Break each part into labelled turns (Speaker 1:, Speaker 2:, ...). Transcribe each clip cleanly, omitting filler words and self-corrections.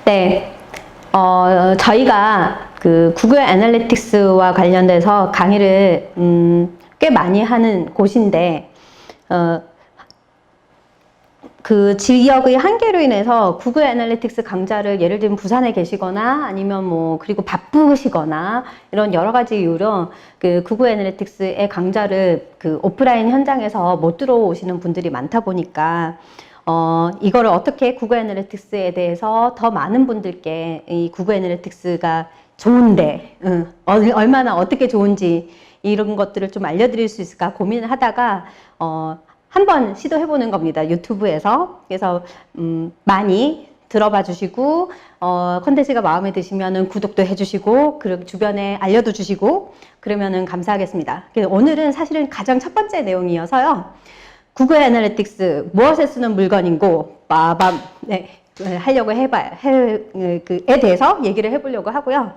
Speaker 1: 네, 저희가 그 구글 애널리틱스와 관련돼서 강의를 꽤 많이 하는 곳인데, 그 지역의 한계로 인해서 구글 애널리틱스 강좌를 예를 들면 부산에 계시거나 아니면 뭐 그리고 바쁘시거나 이런 여러 가지 이유로 그 구글 애널리틱스의 강좌를 그 오프라인 현장에서 못 들어오시는 분들이 많다 보니까 이거를 어떻게 구글 애널리틱스에 대해서 더 많은 분들께 이 구글 애널리틱스가 좋은데, 얼마나 어떻게 좋은지 이런 것들을 좀 알려드릴 수 있을까 고민을 하다가, 한번 시도해보는 겁니다. 유튜브에서. 그래서, 많이 들어봐 주시고, 컨텐츠가 마음에 드시면은 구독도 해주시고, 그리고 주변에 알려도 주시고, 그러면은 감사하겠습니다. 오늘은 사실은 가장 첫 번째 내용이어서요. 구글 애널리틱스, 무엇에 쓰는 물건인고, 빠밤, 네, 하려고 그에 대해서 얘기를 해보려고 하고요.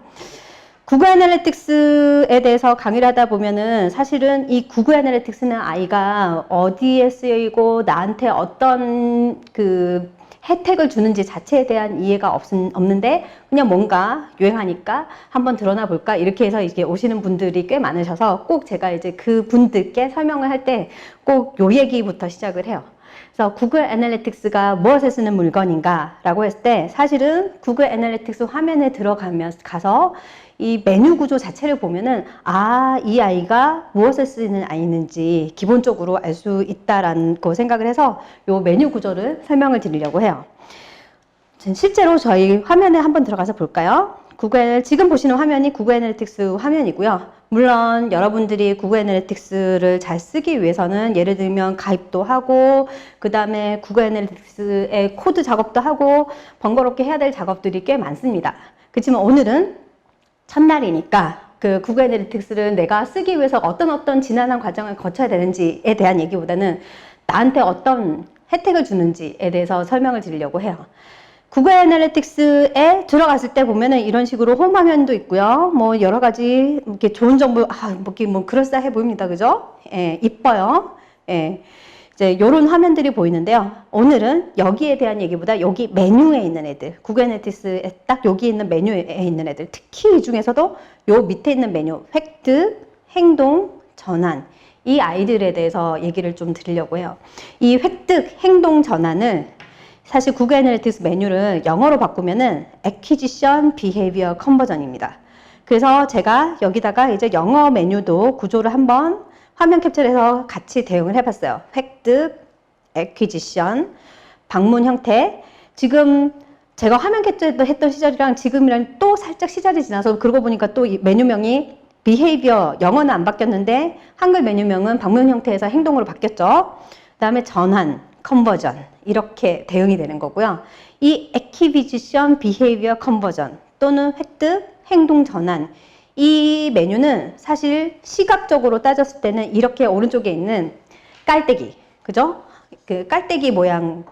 Speaker 1: 구글 애널리틱스에 대해서 강의를 하다 보면은 사실은 이 구글 애널리틱스는 아이가 어디에 쓰이고 나한테 어떤 그 혜택을 주는지 자체에 대한 이해가 없는데 그냥 뭔가 유행하니까 한번 드러나 볼까 이렇게 해서 이게 오시는 분들이 꽤 많으셔서 꼭 제가 이제 그 분들께 설명을 할 때 꼭 요 얘기부터 시작을 해요. 그래서 구글 애널리틱스가 무엇에 쓰는 물건인가 라고 했을 때 사실은 구글 애널리틱스 화면에 가서 이 메뉴 구조 자체를 보면은 이 아이가 무엇에 쓰이는 아이인지 기본적으로 알 수 있다라고 생각을 해서 요 메뉴 구조를 설명을 드리려고 해요. 실제로 저희 화면에 한번 들어가서 볼까요? 지금 보시는 화면이 구글 애널리틱스 화면이고요. 물론 여러분들이 구글 애널리틱스를 잘 쓰기 위해서는 예를 들면 가입도 하고 그 다음에 구글 애널리틱스의 코드 작업도 하고 번거롭게 해야 될 작업들이 꽤 많습니다. 그렇지만 오늘은 첫날이니까 그 구글 애널리틱스를 내가 쓰기 위해서 어떤 지난한 과정을 거쳐야 되는지에 대한 얘기보다는 나한테 어떤 혜택을 주는지에 대해서 설명을 드리려고 해요. 구글 애널리틱스에 들어갔을 때 보면은 이런 식으로 홈 화면도 있고요. 뭐 여러 가지 이렇게 좋은 정보, 뭐 그럴싸해 보입니다. 그죠? 예, 이뻐요. 예. 이제 요런 화면들이 보이는데요. 오늘은 여기에 대한 얘기보다 여기 메뉴에 있는 애들, 구글 애널리틱스에 딱 여기 있는 메뉴에 있는 애들, 특히 이 중에서도 요 밑에 있는 메뉴, 획득, 행동, 전환, 이 아이들에 대해서 얘기를 좀 드리려고 해요. 이 획득, 행동, 전환을 사실 구글 애널리틱스 메뉴를 영어로 바꾸면은 Acquisition Behavior Conversion입니다. 그래서 제가 여기다가 이제 영어 메뉴도 구조를 한번 화면 캡처해서 같이 대응을 해봤어요. 획득, Acquisition, 방문 형태. 지금 제가 화면 캡처했던 시절이랑 지금이랑 또 살짝 시절이 지나서 그러고 보니까 또 이 메뉴명이 Behavior, 영어는 안 바뀌었는데 한글 메뉴명은 방문 형태에서 행동으로 바뀌었죠. 그 다음에 전환, 컨버전 이렇게 대응이 되는 거고요. 이 Acquisition Behavior Conversion 또는 획득, 행동 전환 이 메뉴는 사실 시각적으로 따졌을 때는 이렇게 오른쪽에 있는 깔때기, 그죠? 그 깔때기 모양,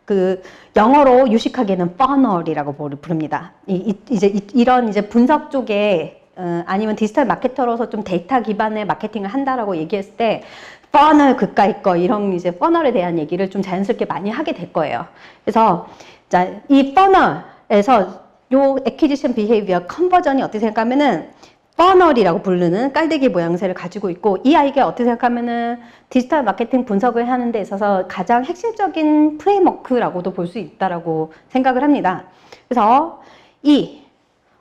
Speaker 1: 그 영어로 유식하게는 funnel이라고 부릅니다. 이런 이제 분석 쪽에 아니면 디지털 마케터로서 좀 데이터 기반의 마케팅을 한다라고 얘기했을 때 퍼널 그까이 거 이런 이제 퍼널에 대한 얘기를 좀 자연스럽게 많이 하게 될 거예요. 그래서 자, 이 퍼널에서 요 Acquisition Behavior Conversion이 어떻게 생각하면은 퍼널이라고 부르는 깔때기 모양새를 가지고 있고 이 아이가 어떻게 생각하면은 디지털 마케팅 분석을 하는 데 있어서 가장 핵심적인 프레임워크라고도 볼 수 있다라고 생각을 합니다. 그래서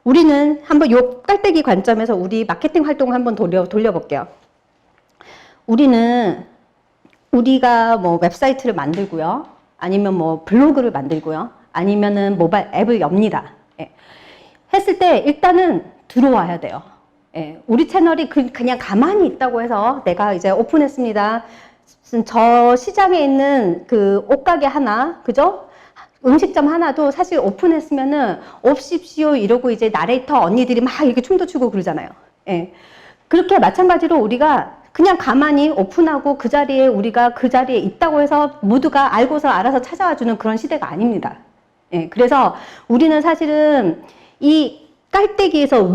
Speaker 1: 우리는 한번 요 깔때기 관점에서 우리 마케팅 활동을 한번 돌려볼게요. 우리가 뭐 웹사이트를 만들고요. 아니면 뭐 블로그를 만들고요. 아니면은 모바일 앱을 엽니다. 예. 했을 때 일단은 들어와야 돼요. 예. 우리 채널이 그냥 가만히 있다고 해서 내가 이제 오픈했습니다. 저 시장에 있는 그 옷가게 하나, 그죠? 음식점 하나도 사실 오픈했으면은 옵십시오 이러고 이제 나레이터 언니들이 막 이렇게 춤도 추고 그러잖아요. 예. 그렇게 마찬가지로 우리가 그냥 가만히 오픈하고 우리가 그 자리에 있다고 해서 모두가 알고서 알아서 찾아와 주는 그런 시대가 아닙니다. 예, 그래서 우리는 사실은 이 깔때기에서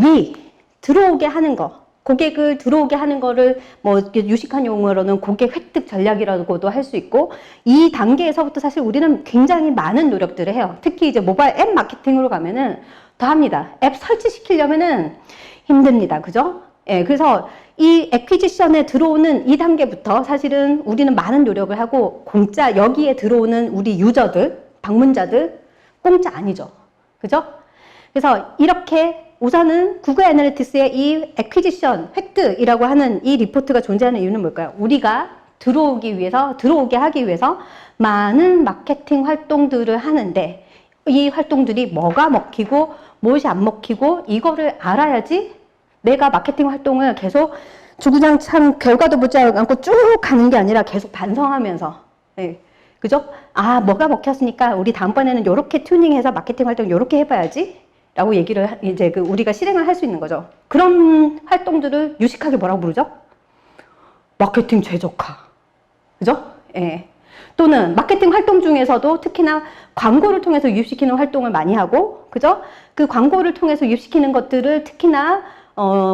Speaker 1: 들어오게 하는 거, 고객을 들어오게 하는 거를 뭐 유식한 용어로는 고객 획득 전략이라고도 할 수 있고, 이 단계에서부터 사실 우리는 굉장히 많은 노력들을 해요. 특히 이제 모바일 앱 마케팅으로 가면은 더 합니다. 앱 설치시키려면은 힘듭니다. 그죠? 예, 그래서 이 애퀴지션에 들어오는 이 단계부터 사실은 우리는 많은 노력을 하고, 공짜 여기에 들어오는 우리 유저들, 방문자들 공짜 아니죠. 그죠? 그래서 이렇게 우선은 구글 애널리틱스의 이 애퀴지션, 획득이라고 하는 이 리포트가 존재하는 이유는 뭘까요? 우리가 들어오게 하기 위해서 많은 마케팅 활동들을 하는데, 이 활동들이 뭐가 먹히고 무엇이 안 먹히고 이거를 알아야지 내가 마케팅 활동을 계속 주구장창 결과도 보지 않고 쭉 가는 게 아니라 계속 반성하면서, 예, 그죠? 아, 뭐가 먹혔으니까 우리 다음번에는 요렇게 튜닝해서 마케팅 활동 요렇게 해봐야지 라고 얘기를 이제 우리가 실행을 할 수 있는 거죠. 그런 활동들을 유식하게 뭐라고 부르죠? 마케팅 최적화. 그죠? 예. 또는 마케팅 활동 중에서도 특히나 광고를 통해서 유입시키는 활동을 많이 하고, 그죠? 그 광고를 통해서 유입시키는 것들을 특히나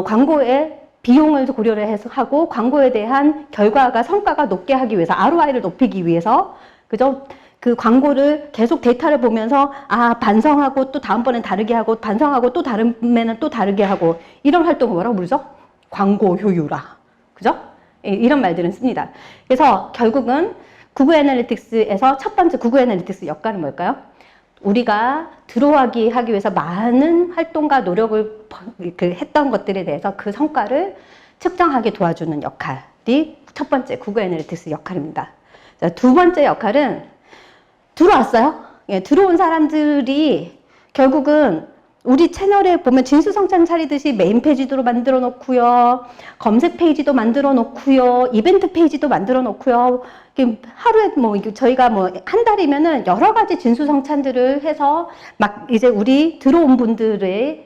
Speaker 1: 광고의 비용을 고려를 해서 하고, 광고에 대한 결과가 성과가 높게 하기 위해서, ROI를 높이기 위해서, 그죠? 그 광고를 계속 데이터를 보면서 반성하고 또 다음번엔 다르게 하고, 반성하고 또 다음에는 또 다르게 하고, 이런 활동을 뭐라고 부르죠? 광고 효율화. 그죠? 예, 이런 말들은 씁니다. 그래서 결국은 구글 애널리틱스에서 첫 번째 구글 애널리틱스 역할은 뭘까요? 우리가 들어가기 하기 위해서 많은 활동과 노력을 했던 것들에 대해서 그 성과를 측정하게 도와주는 역할이 첫 번째 구글 애널리틱스 역할입니다. 자, 두 번째 역할은 들어왔어요. 예, 들어온 사람들이 결국은 우리 채널에 보면 진수성찬 차리듯이 메인 페이지도 만들어 놓고요, 검색 페이지도 만들어 놓고요, 이벤트 페이지도 만들어 놓고요. 하루에 뭐 저희가 뭐 한 달이면은 여러 가지 진수성찬들을 해서 막 이제 우리 들어온 분들이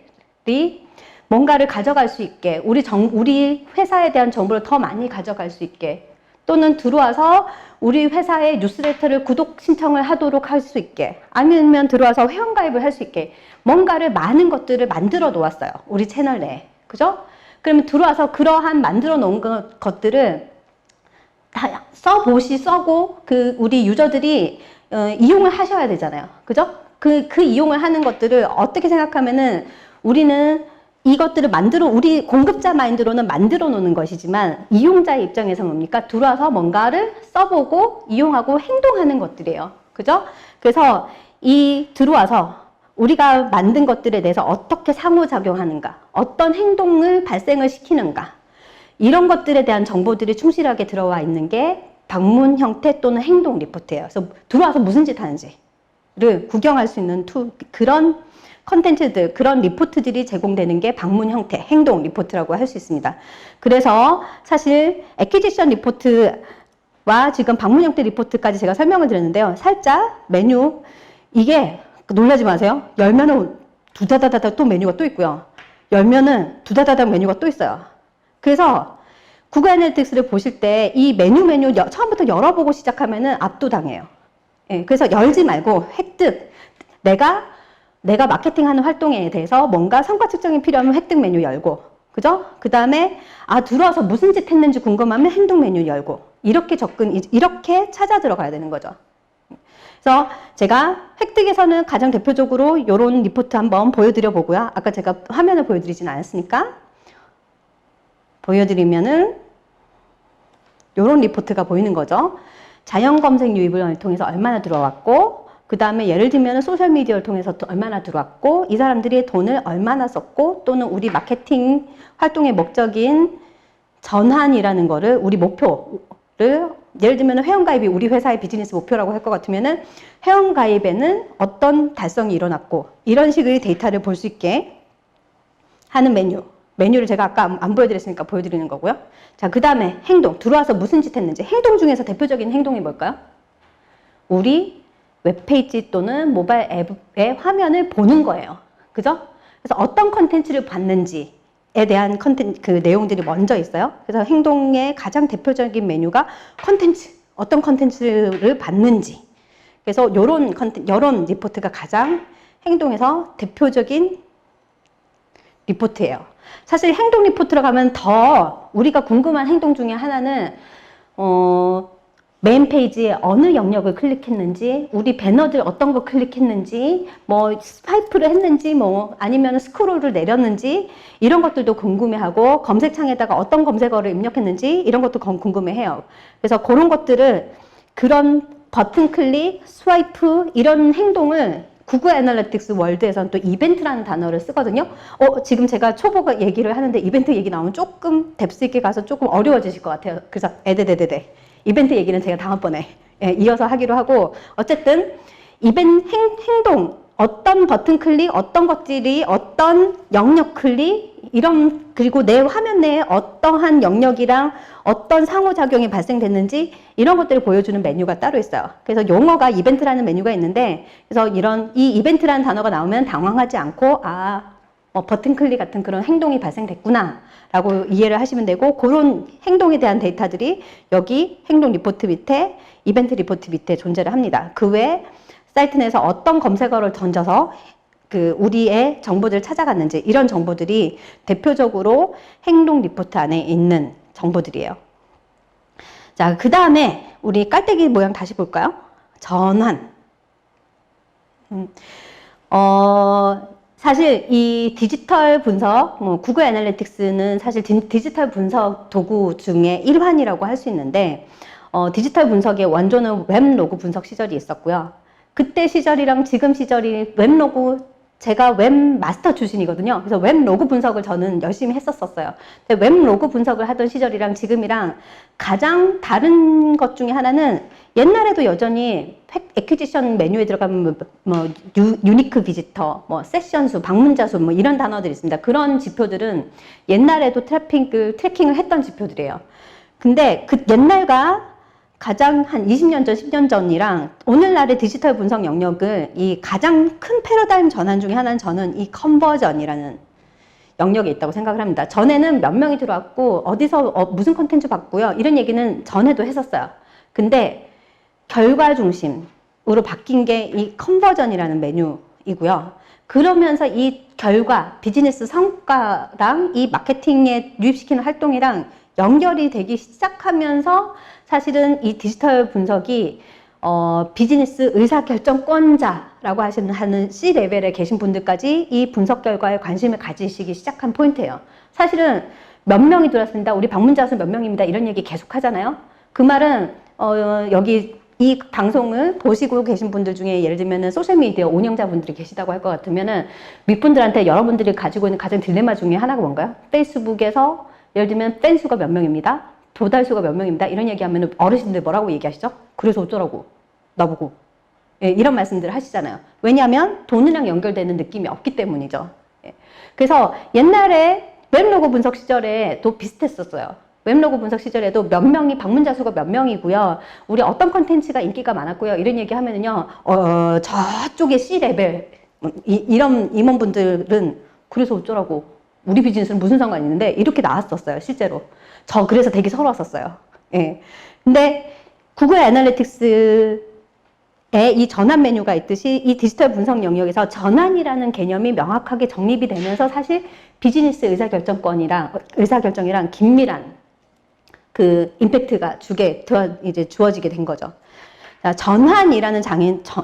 Speaker 1: 뭔가를 가져갈 수 있게, 우리 회사에 대한 정보를 더 많이 가져갈 수 있게, 또는 들어와서 우리 회사의 뉴스레터를 구독 신청을 하도록 할 수 있게, 아니면 들어와서 회원가입을 할 수 있게 뭔가를 많은 것들을 만들어 놓았어요. 우리 채널 내에. 그죠? 그러면 들어와서 그러한 만들어 놓은 것들을 다 써고 우리 유저들이 이용을 하셔야 되잖아요. 그죠? 그 이용을 하는 것들을 어떻게 생각하면은 우리는 이것들을 우리 공급자 마인드로는 만들어 놓는 것이지만, 이용자의 입장에서 뭡니까? 들어와서 뭔가를 써보고 이용하고 행동하는 것들이에요. 그죠? 그래서 들어와서 우리가 만든 것들에 대해서 어떻게 상호작용하는가, 어떤 행동을 발생을 시키는가, 이런 것들에 대한 정보들이 충실하게 들어와 있는 게 방문 형태 또는 행동 리포트예요. 그래서 들어와서 무슨 짓 하는지를 구경할 수 있는 그런 컨텐츠들, 그런 리포트들이 제공되는 게 방문 형태, 행동 리포트라고 할 수 있습니다. 그래서 사실 애퀴지션 리포트와 지금 방문 형태 리포트까지 제가 설명을 드렸는데요. 살짝 메뉴, 이게 놀라지 마세요. 열면은 두다다다다 또 메뉴가 또 있고요. 열면은 두다다닥 메뉴가 또 있어요. 그래서 구글 애널리틱스를 보실 때 이 메뉴 처음부터 열어보고 시작하면은 압도당해요. 예, 그래서 열지 말고 획득, 내가 마케팅하는 활동에 대해서 뭔가 성과 측정이 필요하면 획득 메뉴 열고, 그죠? 그 다음에 들어와서 무슨 짓 했는지 궁금하면 행동 메뉴 열고, 이렇게 이렇게 찾아 들어가야 되는 거죠. 그래서 제가 획득에서는 가장 대표적으로 이런 리포트 한번 보여드려 보고요. 아까 제가 화면을 보여드리진 않았으니까 보여드리면은 이런 리포트가 보이는 거죠. 자연 검색 유입을 통해서 얼마나 들어왔고, 그 다음에 예를 들면 소셜미디어를 통해서 얼마나 들어왔고, 이 사람들이 돈을 얼마나 썼고, 또는 우리 마케팅 활동의 목적인 전환이라는 거를, 우리 목표를, 예를 들면 회원가입이 우리 회사의 비즈니스 목표라고 할 것 같으면은 회원가입에는 어떤 달성이 일어났고, 이런 식의 데이터를 볼 수 있게 하는 메뉴를 제가 아까 안 보여드렸으니까 보여드리는 거고요. 자, 그 다음에 행동, 들어와서 무슨 짓 했는지. 행동 중에서 대표적인 행동이 뭘까요? 우리 웹페이지 또는 모바일 앱의 화면을 보는 거예요. 그죠? 그래서 어떤 컨텐츠를 봤는지에 대한 그 내용들이 먼저 있어요. 그래서 행동의 가장 대표적인 메뉴가 어떤 컨텐츠를 봤는지. 그래서 요런 리포트가 가장 행동에서 대표적인 리포트예요. 사실 행동 리포트로 가면 더 우리가 궁금한 행동 중에 하나는 메인 페이지에 어느 영역을 클릭했는지, 우리 배너들 어떤 거 클릭했는지, 뭐 스와이프를 했는지, 뭐 아니면 스크롤을 내렸는지 이런 것들도 궁금해하고, 검색창에다가 어떤 검색어를 입력했는지 이런 것도 궁금해해요. 그래서 그런 것들을, 그런 버튼 클릭, 스와이프 이런 행동을 구글 애널리틱스 월드에서는 또 이벤트라는 단어를 쓰거든요. 지금 제가 초보 얘기를 하는데 이벤트 얘기 나오면 조금 뎁스 있게 가서 조금 어려워지실 것 같아요. 그래서 에데데데데. 이벤트 얘기는 제가 다음번에 이어서 하기로 하고, 어쨌든 행동, 어떤 버튼 클릭, 어떤 것들이 어떤 영역 클릭, 그리고 내 화면 내에 어떠한 영역이랑 어떤 상호작용이 발생됐는지 이런 것들을 보여주는 메뉴가 따로 있어요. 그래서 용어가 이벤트라는 메뉴가 있는데, 그래서 이 이벤트라는 단어가 나오면 당황하지 않고, 버튼 클릭 같은 그런 행동이 발생됐구나 라고 이해를 하시면 되고, 그런 행동에 대한 데이터들이 여기 행동 리포트 밑에, 이벤트 리포트 밑에 존재를 합니다. 그 외에 사이트 내에서 어떤 검색어를 던져서 우리의 정보들을 찾아갔는지, 이런 정보들이 대표적으로 행동 리포트 안에 있는 정보들이에요. 자, 그 다음에 우리 깔때기 모양 다시 볼까요? 전환. 사실 이 디지털 분석, 구글 애널리틱스는 사실 디지털 분석 도구 중에 일환이라고 할 수 있는데, 디지털 분석의 원조는 웹로그 분석 시절이 있었고요. 그때 시절이랑 지금 시절이 제가 웹마스터 출신이거든요. 그래서 웹로그 분석을 저는 열심히 했었어요. 근데 웹로그 분석을 하던 시절이랑 지금이랑 가장 다른 것 중에 하나는, 옛날에도 여전히 애퀴지션 메뉴에 들어가면 유니크 비지터, 세션 수, 방문자 수, 이런 단어들이 있습니다. 그런 지표들은 옛날에도 트래킹을 했던 지표들이에요. 근데 그 옛날과 가장 한 20년 전, 10년 전이랑 오늘날의 디지털 분석 영역을, 이 가장 큰 패러다임 전환 중에 하나는 저는 이 컨버전이라는 영역에 있다고 생각을 합니다. 전에는 몇 명이 들어왔고 어디서 무슨 콘텐츠 봤고요, 이런 얘기는 전에도 했었어요. 근데 결과 중심으로 바뀐 게 이 컨버전이라는 메뉴이고요. 그러면서 이 결과, 비즈니스 성과랑 이 마케팅에 유입시키는 활동이랑 연결이 되기 시작하면서, 사실은 이 디지털 분석이 비즈니스 의사결정권자라고 하는 C레벨에 계신 분들까지 이 분석 결과에 관심을 가지시기 시작한 포인트예요. 사실은 몇 명이 들어왔습니다, 우리 방문자 수 몇 명입니다, 이런 얘기 계속 하잖아요. 그 말은 여기 이 방송을 보시고 계신 분들 중에 예를 들면 소셜미디어 운영자분들이 계시다고 할 것 같으면은, 윗분들한테 여러분들이 가지고 있는 가장 딜레마 중에 하나가 뭔가요? 페이스북에서 예를 들면 팬 수가 몇 명입니다, 도달 수가 몇 명입니다, 이런 얘기하면 어르신들 뭐라고 얘기하시죠? 그래서 어쩌라고 나보고, 이런 말씀들을 하시잖아요. 왜냐하면 돈이랑 연결되는 느낌이 없기 때문이죠. 그래서 옛날에 웹로그 분석 시절에도 비슷했었어요. 웹로그 분석 시절에도 몇 명이, 방문자 수가 몇 명이고요, 우리 어떤 컨텐츠가 인기가 많았고요, 이런 얘기 하면은요, 저쪽에 C레벨 이런 임원분들은 그래서 어쩌라고, 우리 비즈니스는 무슨 상관이 있는데, 이렇게 나왔었어요, 실제로. 그래서 되게 서러웠었어요. 예. 근데 구글 애널리틱스에 이 전환 메뉴가 있듯이, 이 디지털 분석 영역에서 전환이라는 개념이 명확하게 정립이 되면서, 사실 비즈니스 의사결정이랑 긴밀한 임팩트가 주어지게 된 거죠. 자, 전환이라는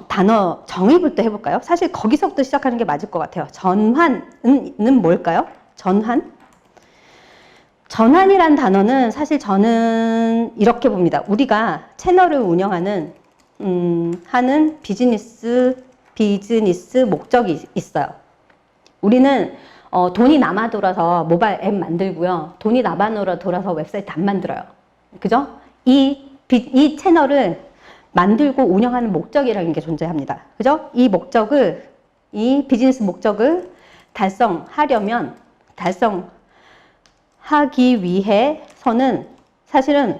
Speaker 1: 단어 정의를 또 해볼까요? 사실 거기서부터 시작하는 게 맞을 것 같아요. 전환은 뭘까요? 전환이란 단어는 사실 저는 이렇게 봅니다. 우리가 채널을 운영하는 하는 비즈니스 목적이 있어요. 우리는 돈이 남아 돌아서 모바일 앱 만들고요, 돈이 남아 돌아서 웹사이트 안 만들어요. 그죠? 이 채널을 만들고 운영하는 목적이라는 게 존재합니다. 그죠? 이 비즈니스 목적을 달성하기 위해서는, 사실은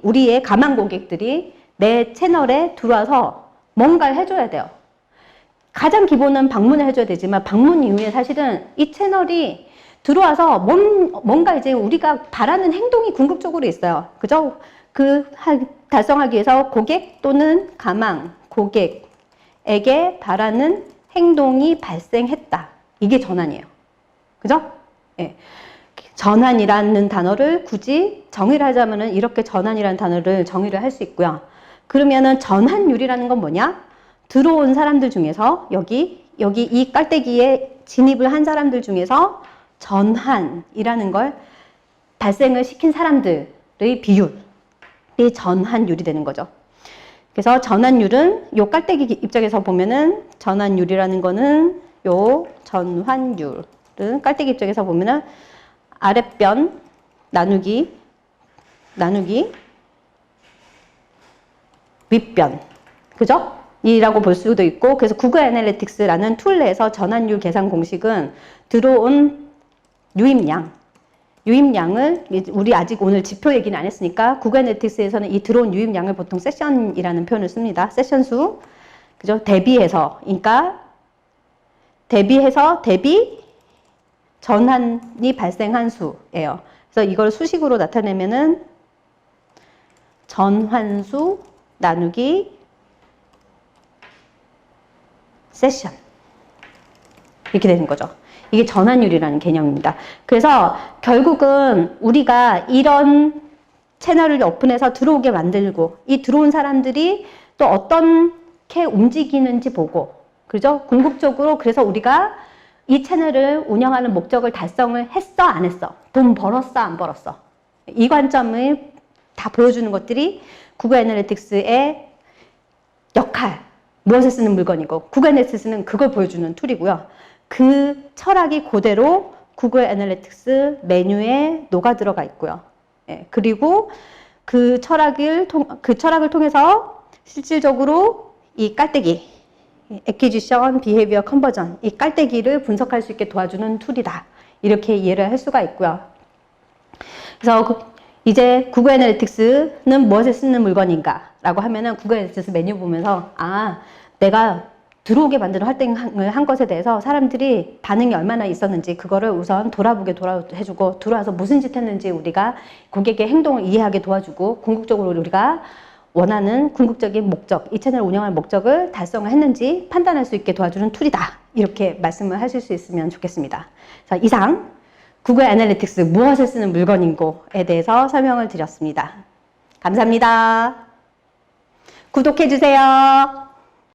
Speaker 1: 우리의 가망 고객들이 내 채널에 들어와서 뭔가를 해줘야 돼요. 가장 기본은 방문을 해줘야 되지만, 방문 이후에 사실은 이 채널이 들어와서 뭔가 이제 우리가 바라는 행동이 궁극적으로 있어요. 그죠? 달성하기 위해서 고객 또는 가망 고객에게 바라는 행동이 발생했다. 이게 전환이에요. 그죠? 예. 전환이라는 단어를 굳이 정의를 하자면은 이렇게 전환이라는 단어를 정의를 할 수 있고요. 그러면은 전환율이라는 건 뭐냐? 들어온 사람들 중에서 여기 이 깔때기에 진입을 한 사람들 중에서 전환이라는 걸 발생을 시킨 사람들의 비율이 전환율이 되는 거죠. 그래서 전환율은 요 깔때기 입장에서 보면은 전환율이라는 거는 요 전환율은 깔때기 입장에서 보면은 아랫변 나누기 윗변, 그죠? 이라고 볼 수도 있고, 그래서 구글 애널리틱스라는 툴 내에서 전환율 계산 공식은 들어온 유입량을 우리 아직 오늘 지표 얘기는 안 했으니까 구글 애널리틱스에서는 이 들어온 유입량을 보통 세션이라는 표현을 씁니다. 세션 수, 그죠? 대비해서, 그러니까 대비 전환이 발생한 수예요. 그래서 이걸 수식으로 나타내면은 전환수 나누기 세션 이렇게 되는 거죠. 이게 전환율이라는 개념입니다. 그래서 결국은 우리가 이런 채널을 오픈해서 들어오게 만들고 이 들어온 사람들이 또 어떻게 움직이는지 보고, 그죠? 궁극적으로 그래서 우리가 이 채널을 운영하는 목적을 달성을 했어, 안 했어? 돈 벌었어, 안 벌었어? 이 관점을 다 보여주는 것들이 구글 애널리틱스의 역할, 무엇에 쓰는 물건이고, 구글 애널리틱스는 그걸 보여주는 툴이고요. 그 철학이 그대로 구글 애널리틱스 메뉴에 녹아 들어가 있고요. 예, 그리고 그 철학을 통해서 실질적으로 이 깔때기, Acquisition, Behavior Conversion, 이 깔때기를 분석할 수 있게 도와주는 툴이다. 이렇게 이해를 할 수가 있고요. 그래서 이제 구글 애널리틱스는 무엇에 쓰는 물건인가? 라고 하면은 구글 애널리틱스 메뉴 보면서, 아, 내가 들어오게 만드는 활동을 한 것에 대해서 사람들이 반응이 얼마나 있었는지 그거를 우선 돌아보게 해주고, 들어와서 무슨 짓 했는지 우리가 고객의 행동을 이해하게 도와주고, 궁극적으로 우리가 원하는 궁극적인 목적, 이 채널을 운영할 목적을 달성을 했는지 판단할 수 있게 도와주는 툴이다. 이렇게 말씀을 하실 수 있으면 좋겠습니다. 자, 이상 구글 애널리틱스 무엇에 쓰는 물건인고에 대해서 설명을 드렸습니다. 감사합니다. 구독해 주세요.